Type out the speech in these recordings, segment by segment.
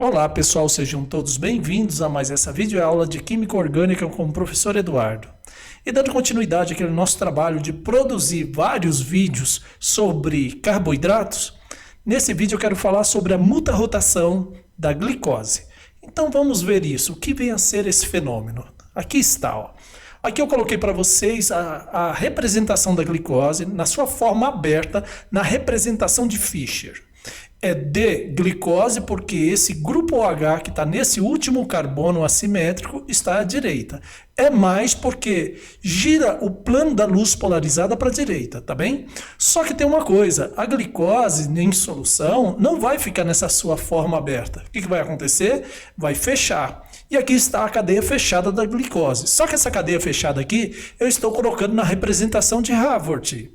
Olá pessoal, sejam todos bem-vindos a mais essa videoaula de Química Orgânica com o professor Eduardo. E dando continuidade aqui no nosso trabalho de produzir vários vídeos sobre carboidratos, nesse vídeo eu quero falar sobre a mutarrotação da glicose. Então vamos ver isso, o que vem a ser esse fenômeno. Aqui está, ó. Aqui eu coloquei para vocês a representação da glicose na sua forma aberta, na representação de Fischer. É D-glicose porque esse grupo OH que está nesse último carbono assimétrico está à direita. É mais porque gira o plano da luz polarizada para a direita, tá bem? Só que tem uma coisa, a glicose em solução não vai ficar nessa sua forma aberta. O que vai acontecer? Vai fechar. E aqui está a cadeia fechada da glicose. Só que essa cadeia fechada aqui eu estou colocando na representação de Haworth.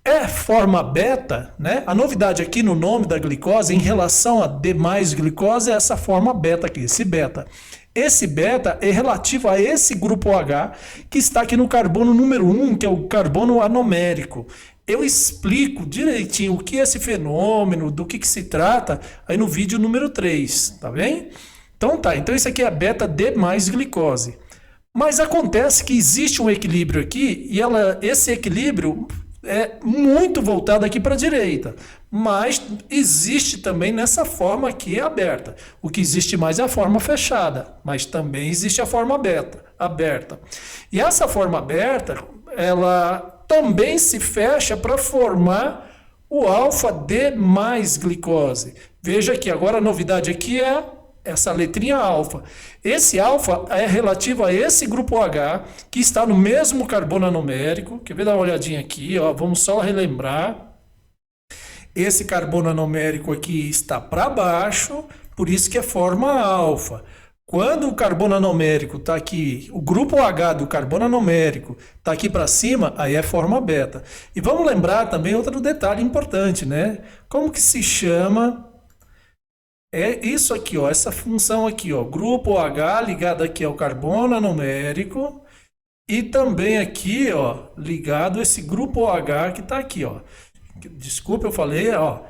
É forma beta, né? A novidade aqui no nome da glicose em relação a D+ glicose é essa forma beta aqui, esse beta. Esse beta é relativo a esse grupo OH que está aqui no carbono número 1, que é o carbono anomérico. Eu explico direitinho o que é esse fenômeno, do que se trata, aí no vídeo número 3, tá bem? Então tá, então isso aqui é a beta D+ glicose. Mas acontece que existe um equilíbrio aqui e esse equilíbrio é muito voltado aqui para a direita, mas existe também nessa forma aqui aberta. O que existe mais é a forma fechada, mas também existe a forma aberta. E essa forma aberta, ela também se fecha para formar o alfa-D+ glicose. Veja que agora a novidade aqui é essa letrinha alfa. Esse alfa é relativo a esse grupo OH que está no mesmo carbono anomérico. Quer ver? Dar uma olhadinha aqui, ó. Vamos só relembrar. Esse carbono anomérico aqui está para baixo, por isso que é forma alfa. Quando o carbono anomérico está aqui, o grupo OH do carbono anomérico está aqui para cima, aí é forma beta. E vamos lembrar também outro detalhe importante, né? Como que se chama? É isso aqui, ó, essa função aqui, ó, grupo OH ligado aqui ao carbono anomérico e também aqui, ó, ligado esse grupo OH que está aqui, ó. Desculpa, eu falei, ó,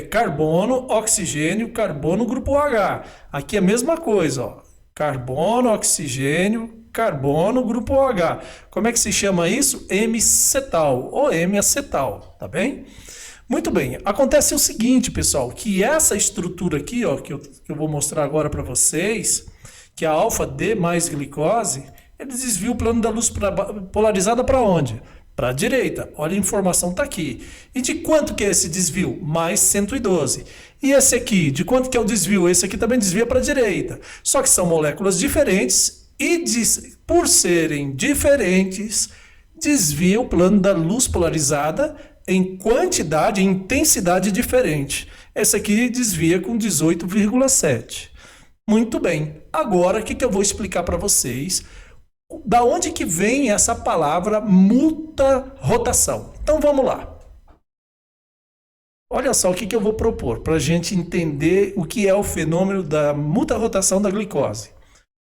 carbono, oxigênio, carbono, grupo OH. Aqui é a mesma coisa, ó, carbono, oxigênio, carbono, grupo OH. Como é que se chama isso? M-cetal ou M-acetal, tá bem? Muito bem, acontece o seguinte, pessoal, que essa estrutura aqui, ó, que eu vou mostrar agora para vocês, que é a alfa-D+ glicose, ele desvia o plano da luz polarizada para onde? Para a direita. Olha, a informação está aqui. E de quanto que é esse desvio? Mais 112. E esse aqui, de quanto que é o desvio? Esse aqui também desvia para a direita. Só que são moléculas diferentes e, por serem diferentes, desvia o plano da luz polarizada em quantidade e intensidade diferente. Essa aqui desvia com 18,7. Muito bem. Agora, o que eu vou explicar para vocês? Da onde que vem essa palavra mutarrotação? Então, vamos lá. Olha só o que eu vou propor para a gente entender o que é o fenômeno da mutarrotação da glicose. O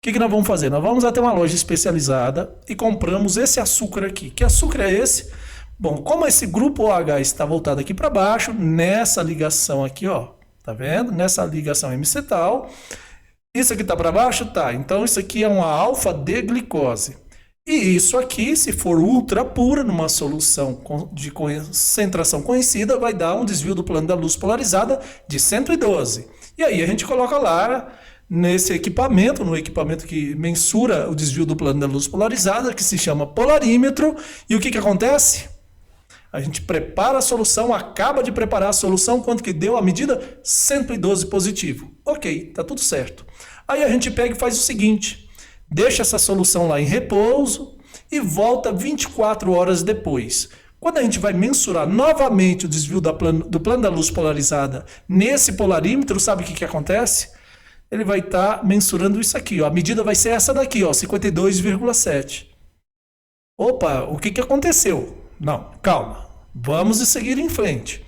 que nós vamos fazer? Nós vamos até uma loja especializada e compramos esse açúcar aqui. Que açúcar é esse? Bom, como esse grupo OH está voltado aqui para baixo, nessa ligação aqui, ó, tá vendo? Nessa ligação M-cetal, isso aqui está para baixo? Tá, então isso aqui é uma alfa-D glicose. E isso aqui, se for ultra pura, numa solução de concentração conhecida, vai dar um desvio do plano da luz polarizada de 112. E aí a gente coloca lá nesse equipamento, no equipamento que mensura o desvio do plano da luz polarizada, que se chama polarímetro, e o que acontece? A gente prepara a solução, acaba de preparar a solução, quanto que deu a medida? 112 positivo. Ok, tá tudo certo. Aí a gente pega e faz o seguinte, deixa essa solução lá em repouso e volta 24 horas depois. Quando a gente vai mensurar novamente o desvio do plano da luz polarizada nesse polarímetro, sabe o que acontece? Ele vai estar mensurando isso aqui, ó. A medida vai ser essa daqui, ó, 52,7. Opa, o que aconteceu? Não, calma, vamos seguir em frente.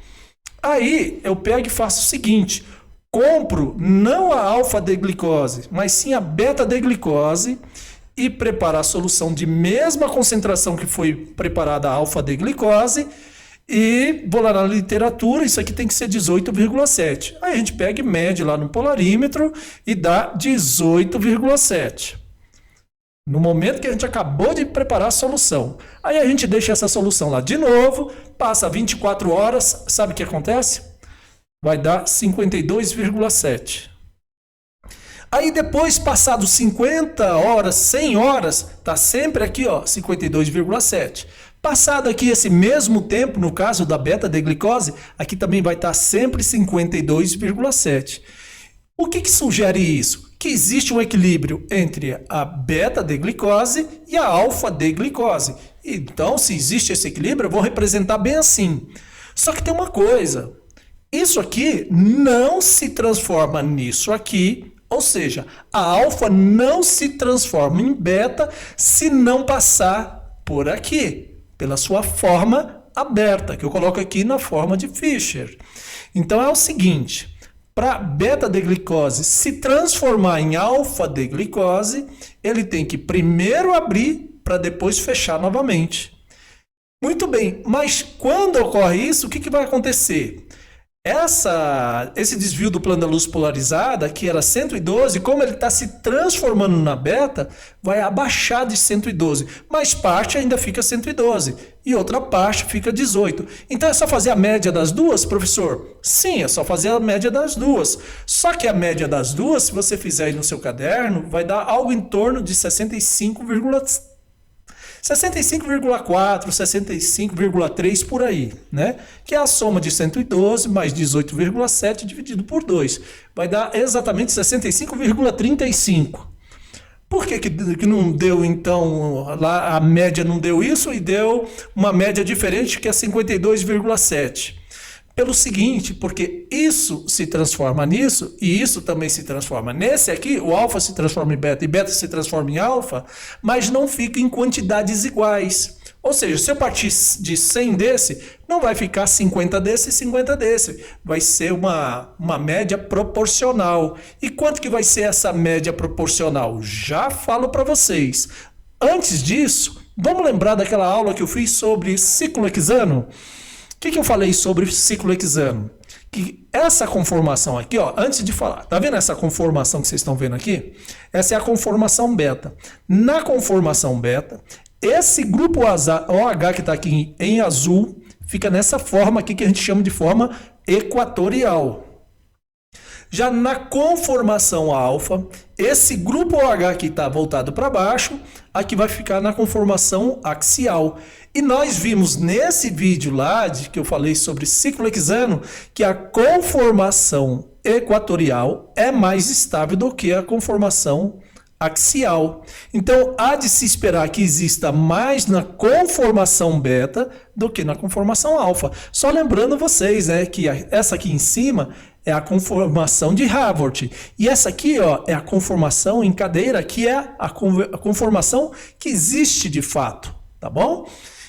Aí eu pego e faço o seguinte, compro não a alfa-D glicose, mas sim a beta-D glicose e preparo a solução de mesma concentração que foi preparada a alfa-D glicose E vou lá na literatura, isso aqui tem que ser 18,7. Aí a gente pega e mede lá no polarímetro e dá 18,7. No momento que a gente acabou de preparar a solução. Aí a gente deixa essa solução lá de novo, passa 24 horas, sabe o que acontece? Vai dar 52,7. Aí depois, passados 50 horas, 100 horas, tá sempre aqui, ó, 52,7. Passado aqui esse mesmo tempo, no caso da beta-D-glicose, aqui também vai estar sempre 52,7. O que sugere isso? Que existe um equilíbrio entre a beta-D-glicose e a alfa-D-glicose. Então, se existe esse equilíbrio, eu vou representar bem assim. Só que tem uma coisa, isso aqui não se transforma nisso aqui, ou seja, a alfa não se transforma em beta se não passar por aqui, pela sua forma aberta, que eu coloco aqui na forma de Fischer. Então é o seguinte, para beta-D-glicose se transformar em alfa-D-glicose, ele tem que primeiro abrir para depois fechar novamente. Muito bem, mas quando ocorre isso, o que vai acontecer? Esse desvio do plano da luz polarizada, que era 112, como ele está se transformando na beta, vai abaixar de 112, mas parte ainda fica 112 e outra parte fica 18. Então é só fazer a média das duas, professor? Sim, é só fazer a média das duas. Só que a média das duas, se você fizer aí no seu caderno, vai dar algo em torno de 65,4, 65,3 por aí, né? Que é a soma de 112 mais 18,7 dividido por 2. Vai dar exatamente 65,35. Por que não deu, então, lá a média não deu isso e deu uma média diferente que é 52,7? Pelo seguinte, porque isso se transforma nisso e isso também se transforma. Nesse aqui, o alfa se transforma em beta e beta se transforma em alfa, mas não fica em quantidades iguais. Ou seja, se eu partir de 100 desse, não vai ficar 50 desse e 50 desse. Vai ser uma média proporcional. E quanto que vai ser essa média proporcional? Já falo para vocês. Antes disso, vamos lembrar daquela aula que eu fiz sobre ciclo hexano? O que eu falei sobre ciclo hexano? Que essa conformação aqui, ó, antes de falar, tá vendo essa conformação que vocês estão vendo aqui? Essa é a conformação beta. Na conformação beta, esse grupo OH que está aqui em azul, fica nessa forma aqui que a gente chama de forma equatorial. Já na conformação alfa, esse grupo OH que está voltado para baixo, aqui vai ficar na conformação axial. E nós vimos nesse vídeo lá, que eu falei sobre ciclo hexano, que a conformação equatorial é mais estável do que a conformação axial. Então, há de se esperar que exista mais na conformação beta do que na conformação alfa. Só lembrando vocês, né, que essa aqui em cima é a conformação de Haworth. E essa aqui, ó, é a conformação em cadeira, que é a conformação que existe de fato, tá bom?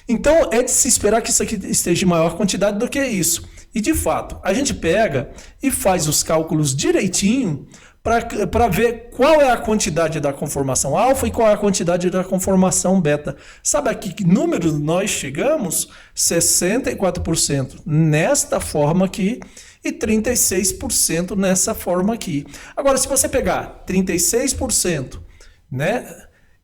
Então, é de se esperar que isso aqui esteja em maior quantidade do que isso. E, de fato, a gente pega e faz os cálculos direitinho para ver qual é a quantidade da conformação alfa e qual é a quantidade da conformação beta. Sabe aqui que número nós chegamos? 64% nesta forma aqui e 36% nessa forma aqui. Agora, se você pegar 36%, né,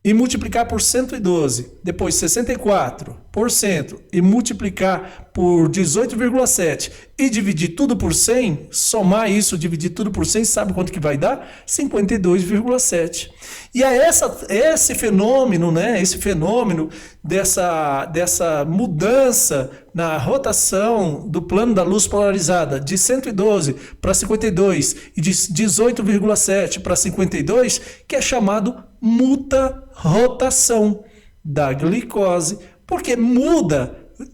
e multiplicar por 112, depois 64% e multiplicar por 18,7 e dividir tudo por 100, somar isso, dividir tudo por 100, sabe quanto que vai dar? 52,7. E é esse fenômeno, né, esse fenômeno dessa mudança na rotação do plano da luz polarizada de 112 para 52 e de 18,7 para 52, que é chamado muta-rotação da glicose, porque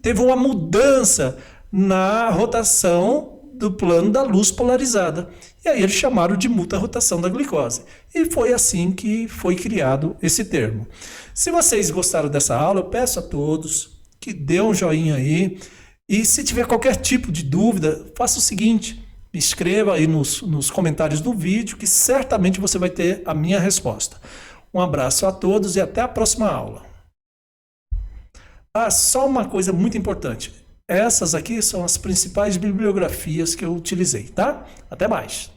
teve uma mudança na rotação do plano da luz polarizada. E aí eles chamaram de muta-rotação da glicose. E foi assim que foi criado esse termo. Se vocês gostaram dessa aula, eu peço a todos que dê um joinha aí. E se tiver qualquer tipo de dúvida, faça o seguinte, me escreva aí nos comentários do vídeo, que certamente você vai ter a minha resposta. Um abraço a todos e até a próxima aula. Ah, só uma coisa muito importante. Essas aqui são as principais bibliografias que eu utilizei, tá? Até mais!